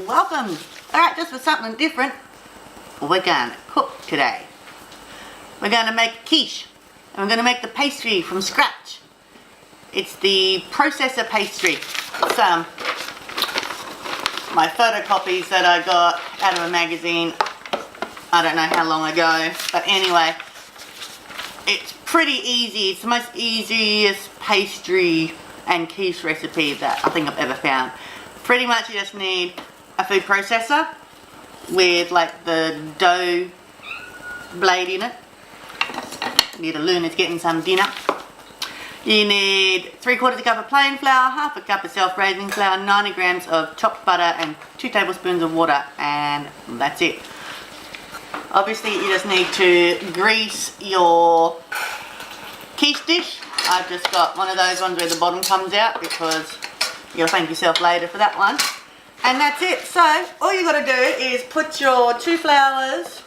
welcome. Alright, just for something different, we're going to cook today. We're going to make quiche, and we're going to make the pastry from scratch. It's the processor pastry. It's my photocopies that I got out of a magazine, I don't know how long ago, but anyway, it's pretty easy. It's the most easiest pastry and quiche recipe that I think I've ever found. Pretty much you just need a food processor with like the dough blade in it. You need a Luna's getting some dinner. You need 3/4 cup of plain flour, 1/2 cup of self-raising flour, 90 grams of chopped butter and 2 tablespoons of water, and that's it. Obviously you just need to grease your quiche dish. I've just got one of those ones where the bottom comes out because you'll thank yourself later for that one. And that's it. So all you got to do is put your 2 flours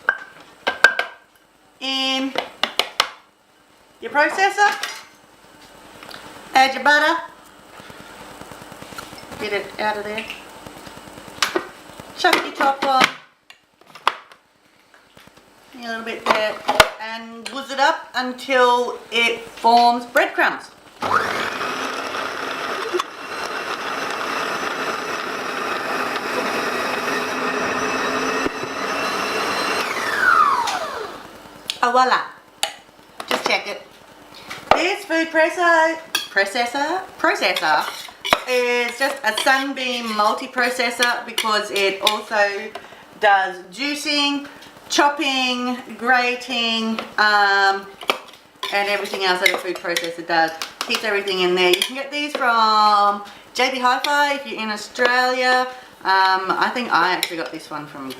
in your processor, add your butter, get it out of there, chuck your top on, a little bit there, and whiz it up until it forms breadcrumbs. Oh, voila. Just check it. This food processor is just a Sunbeam multi-processor because it also does juicing, chopping, grating, and everything else that a food processor does. Keeps everything in there. You can get these from JB Hi-Fi if you're in Australia. I think I actually got this one from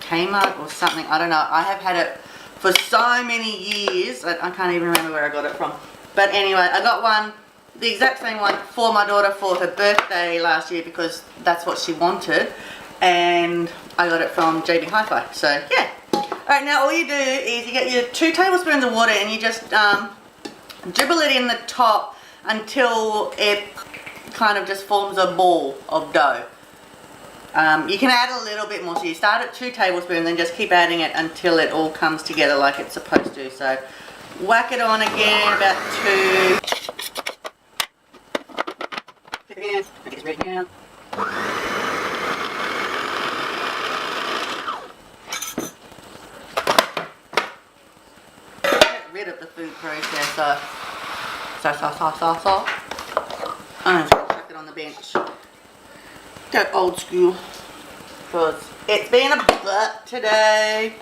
Kmart or something. I don't know. I have had it for so many years. I can't even remember where I got it from. But anyway, I got one, the exact same one for my daughter for her birthday last year because that's what she wanted. And I got it from JB Hi-Fi. So yeah. Alright, now all you do is you get your 2 tablespoons of water and you just dribble it in the top until it kind of just forms a ball of dough. You can add a little bit more, so you start at 2 tablespoons and just keep adding it until it all comes together like it's supposed to. So whack it on again, about 2. Again, it's ready now. Get rid of the food processor. I'm just going to chuck it on the bench. Go old school because it's been a butt today.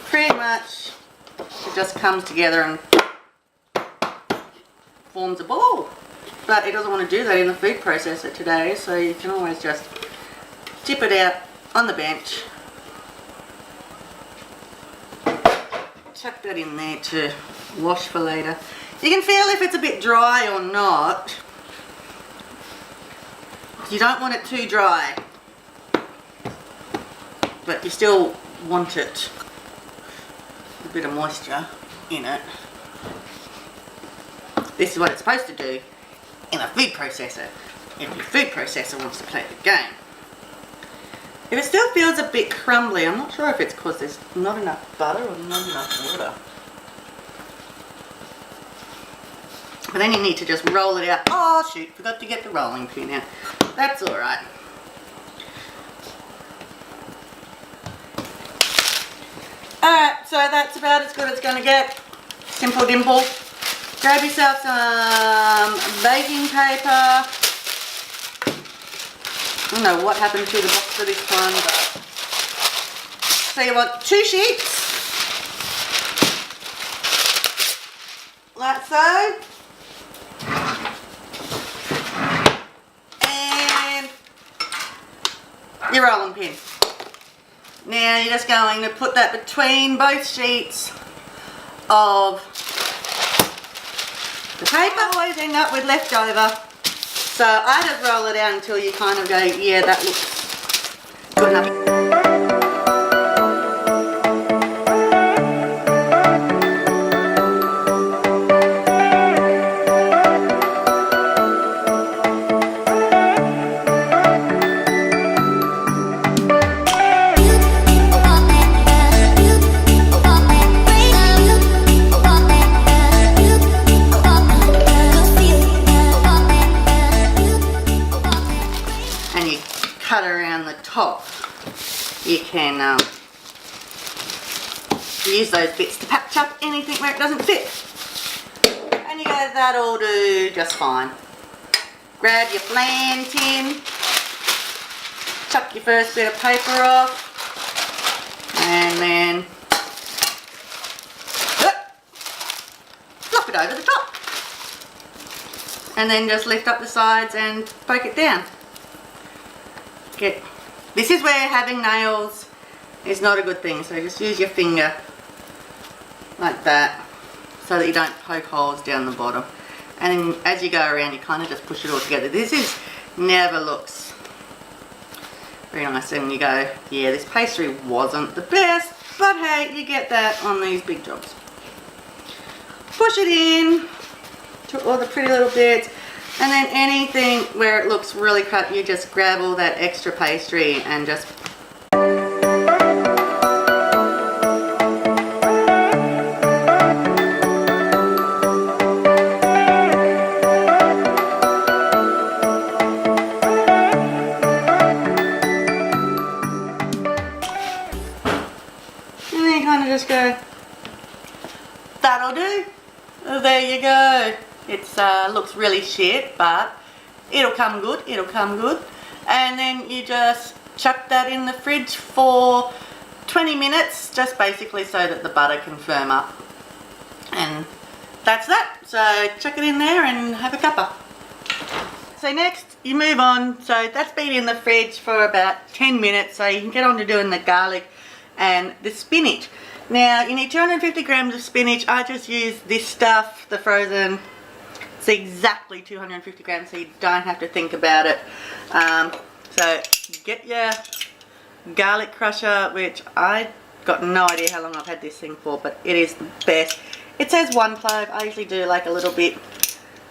Pretty much it just comes together and forms a ball, but it doesn't want to do that in the food processor today, so you can always just dip it out on the bench, chuck that in there to wash for later. You can feel if it's a bit dry or not. You don't want it too dry, but you still want it a bit of moisture in it. This is what it's supposed to do in a food processor if your food processor wants to play the game. If it still feels a bit crumbly, I'm not sure if it's because there's not enough butter or not enough water. But then you need to just roll it out. Oh shoot, forgot to get the rolling pin out. That's alright. Alright, so that's about as good as it's going to get. Simple dimple. Grab yourself some baking paper. I don't know what happened to the box for this one, but so you want 2 sheets. Like so. Your rolling pin. Now you're just going to put that between both sheets of the paper. Always end up with leftover. So I just roll it out until you kind of go, yeah, that looks good enough. you can use those bits to patch up anything where it doesn't fit. And you go, that'll do just fine. Grab your flan tin, chuck your first bit of paper off, and then flop it over the top. And then just lift up the sides and poke it down. This is where having nails is not a good thing, so just use your finger like that so that you don't poke holes down the bottom. And then as you go around, you kind of just push it all together. This never looks very nice, and you go, yeah, this pastry wasn't the best, but hey, you get that on these big jobs. Push it in to all the pretty little bits, and then anything where it looks really cut, you just grab all that extra pastry and just just go, that'll do. There you go. It's looks really shit, but it'll come good, and then you just chuck that in the fridge for 20 minutes, just basically so that the butter can firm up, and that's that. So chuck it in there and have a cuppa. So next you move on, so that's been in the fridge for about 10 minutes, so you can get on to doing the garlic and the spinach. Now you need 250 grams of spinach. I just use this stuff, the frozen. It's exactly 250 grams, so you don't have to think about it. So get your garlic crusher, which I got no idea how long I've had this thing for, but it is the best. It says 1 clove. I usually do like a little bit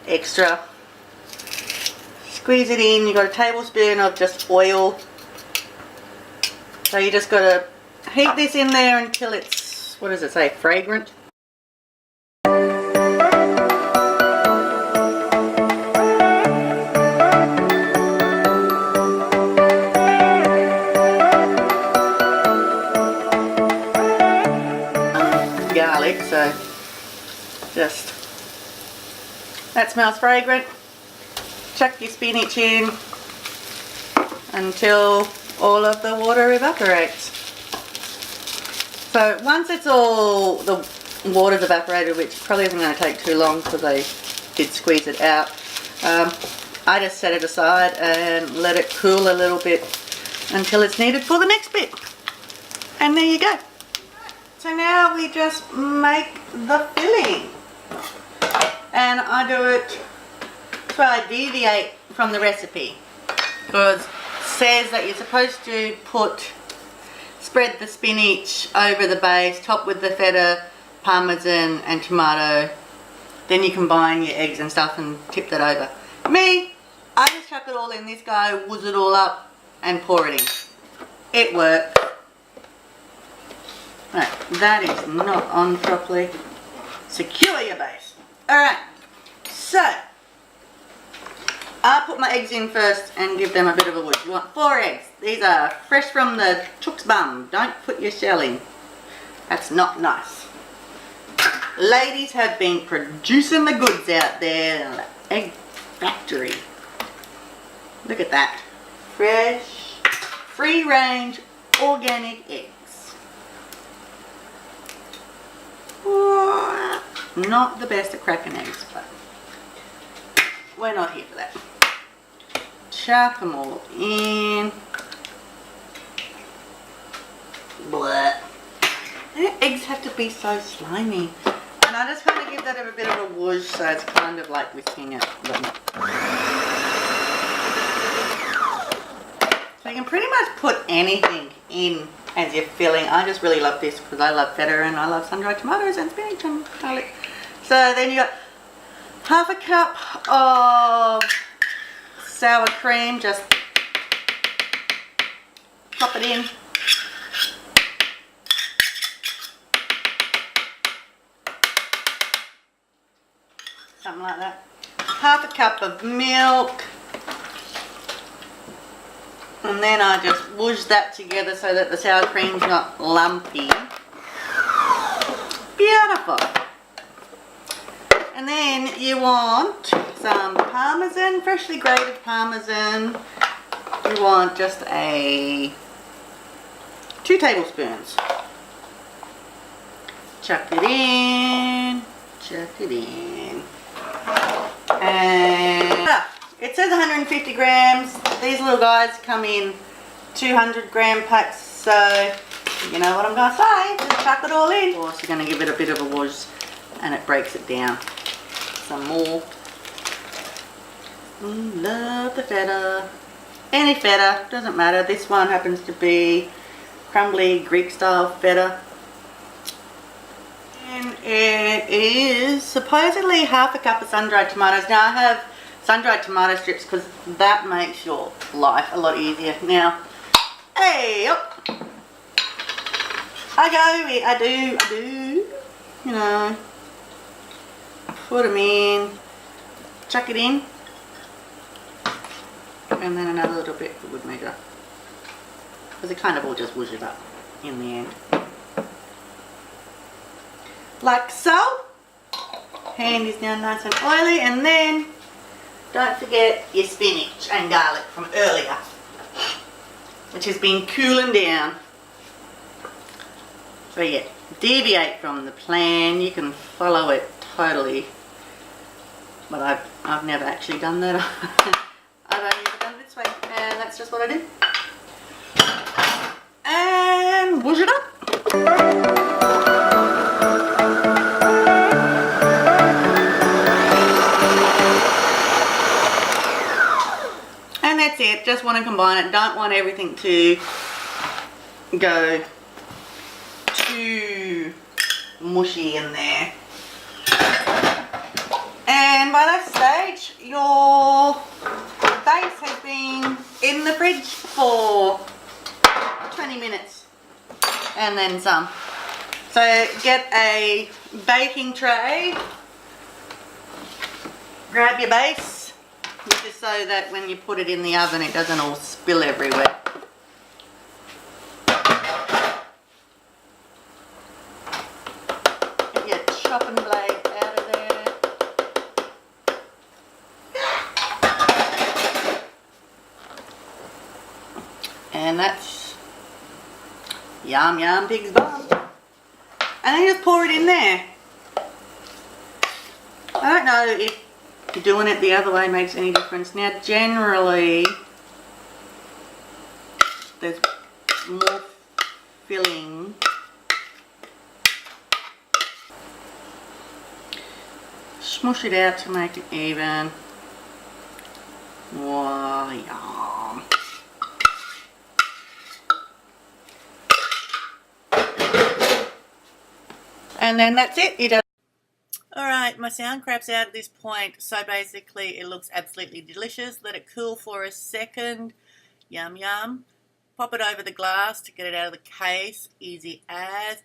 extra. Squeeze it in. You've got a tablespoon of just oil. So you just got to heat this in there until it's, what does it say, fragrant. Garlic, so just, that smells fragrant. Chuck your spinach in until all of the water evaporates. So once it's all, the water's evaporated, which probably isn't going to take too long because I did squeeze it out, I just set it aside and let it cool a little bit until it's needed for the next bit. And there you go. So now we just make the filling. And I do it, so I deviate from the recipe because it says that you're supposed to spread the spinach over the base, top with the feta, parmesan and tomato. Then you combine your eggs and stuff and tip that over. Me, I just chuck it all in this guy, wooz it all up and pour it in. It works. Right, that is not on properly. Secure your base. Alright, so I'll put my eggs in first and give them a bit of a wooz. You want 4 eggs. These are fresh from the chook's bum. Don't put your shell in. That's not nice. Ladies have been producing the goods out there. Egg factory. Look at that. Fresh, free range, organic eggs. Not the best at cracking eggs, but we're not here for that. Chuck them all in. Blah. Eggs have to be so slimy. And I just kind of give that a bit of a whoosh, so it's kind of like whisking it. So you can pretty much put anything in as your filling. I just really love this because I love feta and I love sun-dried tomatoes and spinach and garlic. So then you got half a cup of sour cream, just pop it in. Something like that. Half a cup of milk. And then I just whoosh that together so that the sour cream's not lumpy. Beautiful. And then you want some parmesan, freshly grated parmesan. You want just 2 tablespoons. Chuck it in, chuck it in. And it says 150 grams. These little guys come in 200 gram packs, so you know what I'm going to say, just chuck it all in. Of course, you're going to give it a bit of a whoosh and it breaks it down. Some more. Love the feta. Any feta, doesn't matter. This one happens to be crumbly Greek style feta. And it is supposedly half a cup of sun-dried tomatoes. Now I have sun-dried tomato strips because that makes your life a lot easier. Now, hey, I do, you know, put them in, chuck it in, and then another little bit for good measure, because it kind of all just whooshes up in the end. Like so. Hand is now nice and oily, and then don't forget your spinach and garlic from earlier, which has been cooling down. So yeah, deviate from the plan. You can follow it totally, but I've never actually done that. I've only ever done it this way, and that's just what I do. And whoosh it up. And that's it. Just want to combine it. Don't want everything to go too mushy in there. And by that stage, your base has been in the fridge for 20 minutes and then some. So get a baking tray, grab your base, which is so that when you put it in the oven it doesn't all spill everywhere. Get your chopping blade out of there. And that's yum yum pig's bum. And then just pour it in there. I don't know if doing it the other way makes any difference. Now generally there's more filling. Smush it out to make it even. Wow, yum. And then that's it. You don't. Alright, my sound crap's out at this point, so basically it looks absolutely delicious. Let it cool for a second. Yum yum. Pop it over the glass to get it out of the case. Easy as.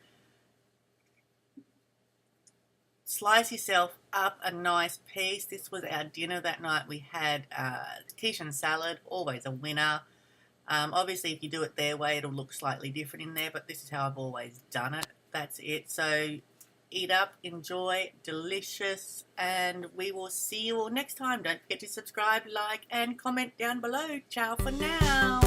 Slice yourself up a nice piece. This was our dinner that night. We had quiche and salad, always a winner. Obviously if you do it their way it'll look slightly different in there, but this is how I've always done it. That's it. So eat up, enjoy, delicious, and we will see you all next time. Don't forget to subscribe, like, and comment down below. Ciao for now.